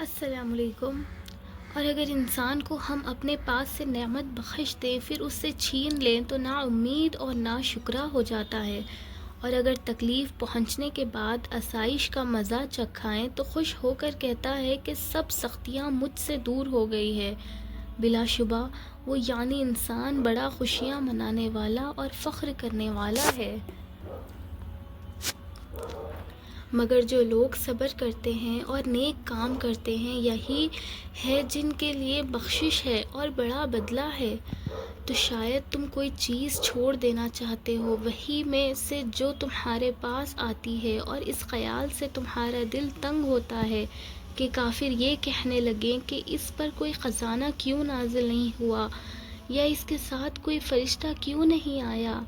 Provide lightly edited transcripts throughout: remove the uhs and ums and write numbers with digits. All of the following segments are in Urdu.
السلام علیکم۔ اور اگر انسان کو ہم اپنے پاس سے نعمت بخش دیں پھر اس سے چھین لیں تو نا امید اور نا شکرا ہو جاتا ہے، اور اگر تکلیف پہنچنے کے بعد آسائش کا مزہ چکھائیں تو خوش ہو کر کہتا ہے کہ سب سختیاں مجھ سے دور ہو گئی ہے۔ بلا شبہ وہ یعنی انسان بڑا خوشیاں منانے والا اور فخر کرنے والا ہے۔ مگر جو لوگ صبر کرتے ہیں اور نیک کام کرتے ہیں یہی ہے جن کے لیے بخشش ہے اور بڑا بدلہ ہے۔ تو شاید تم کوئی چیز چھوڑ دینا چاہتے ہو وہی میں سے جو تمہارے پاس آتی ہے، اور اس خیال سے تمہارا دل تنگ ہوتا ہے کہ کافر یہ کہنے لگیں کہ اس پر کوئی خزانہ کیوں نازل نہیں ہوا، یا اس کے ساتھ کوئی فرشتہ کیوں نہیں آیا۔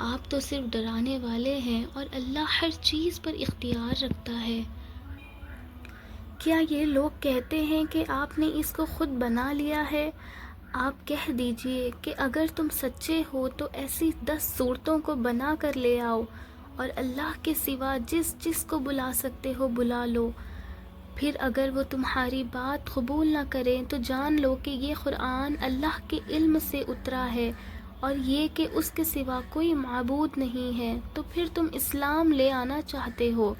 آپ تو صرف ڈرانے والے ہیں اور اللہ ہر چیز پر اختیار رکھتا ہے۔ کیا یہ لوگ کہتے ہیں کہ آپ نے اس کو خود بنا لیا ہے؟ آپ کہہ دیجئے کہ اگر تم سچے ہو تو ایسی 10 صورتوں کو بنا کر لے آؤ، اور اللہ کے سوا جس جس کو بلا سکتے ہو بلا لو۔ پھر اگر وہ تمہاری بات قبول نہ کریں تو جان لو کہ یہ قرآن اللہ کے علم سے اترا ہے، اور یہ کہ اس کے سوا کوئی معبود نہیں ہے۔ تو پھر تم اسلام لے آنا چاہتے ہو۔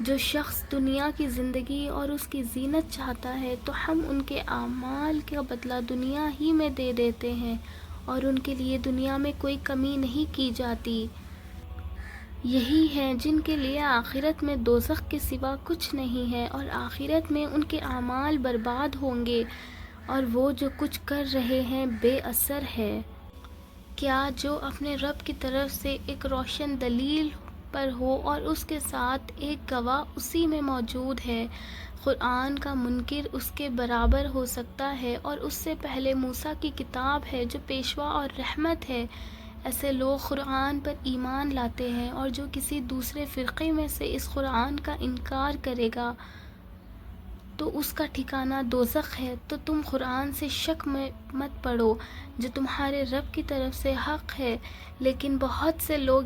جو شخص دنیا کی زندگی اور اس کی زینت چاہتا ہے تو ہم ان کے اعمال کا بدلہ دنیا ہی میں دے دیتے ہیں، اور ان کے لیے دنیا میں کوئی کمی نہیں کی جاتی۔ یہی ہیں جن کے لیے آخرت میں دوزخ کے سوا کچھ نہیں ہے، اور آخرت میں ان کے اعمال برباد ہوں گے، اور وہ جو کچھ کر رہے ہیں بے اثر ہے۔ کیا جو اپنے رب کی طرف سے ایک روشن دلیل پر ہو اور اس کے ساتھ ایک گواہ اسی میں موجود ہے، قرآن کا منکر اس کے برابر ہو سکتا ہے؟ اور اس سے پہلے موسیٰ کی کتاب ہے جو پیشوا اور رحمت ہے۔ ایسے لوگ قرآن پر ایمان لاتے ہیں، اور جو کسی دوسرے فرقے میں سے اس قرآن کا انکار کرے گا تو اس کا ٹھکانہ دوزخ ہے۔ تو تم قرآن سے شک میں مت پڑو جو تمہارے رب کی طرف سے حق ہے، لیکن بہت سے لوگ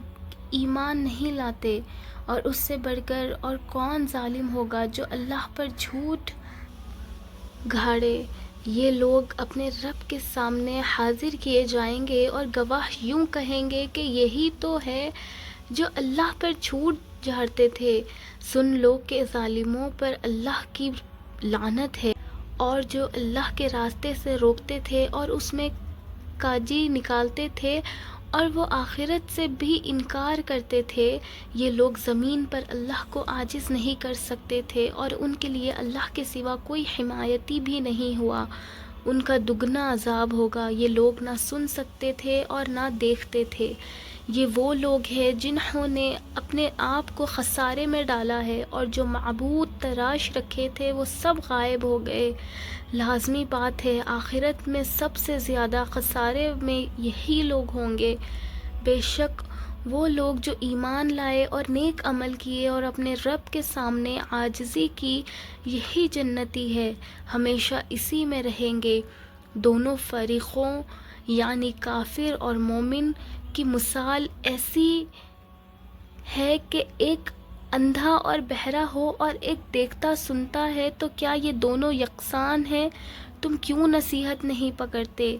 ایمان نہیں لاتے۔ اور اس سے بڑھ کر اور کون ظالم ہوگا جو اللہ پر جھوٹ گھاڑے۔ یہ لوگ اپنے رب کے سامنے حاضر کیے جائیں گے اور گواہ یوں کہیں گے کہ یہی تو ہے جو اللہ پر جھوٹ جھاڑتے تھے۔ سن لو کہ ظالموں پر اللہ کی لعنت ہے، اور جو اللہ کے راستے سے روکتے تھے اور اس میں کاجی نکالتے تھے اور وہ آخرت سے بھی انکار کرتے تھے، یہ لوگ زمین پر اللہ کو عاجز نہیں کر سکتے تھے، اور ان کے لیے اللہ کے سوا کوئی حمایتی بھی نہیں ہوا۔ ان کا دگنا عذاب ہوگا۔ یہ لوگ نہ سن سکتے تھے اور نہ دیکھتے تھے۔ یہ وہ لوگ ہیں جنہوں نے اپنے آپ کو خسارے میں ڈالا ہے، اور جو معبود تراش رکھے تھے وہ سب غائب ہو گئے۔ لازمی بات ہے آخرت میں سب سے زیادہ خسارے میں یہی لوگ ہوں گے۔ بے شک وہ لوگ جو ایمان لائے اور نیک عمل کیے اور اپنے رب کے سامنے عاجزی کی، یہی جنتی ہے، ہمیشہ اسی میں رہیں گے۔ دونوں فریقوں یعنی کافر اور مومن کی مثال ایسی ہے کہ ایک اندھا اور بہرا ہو اور ایک دیکھتا سنتا ہے، تو کیا یہ دونوں یکساں ہیں؟ تم کیوں نصیحت نہیں پکڑتے؟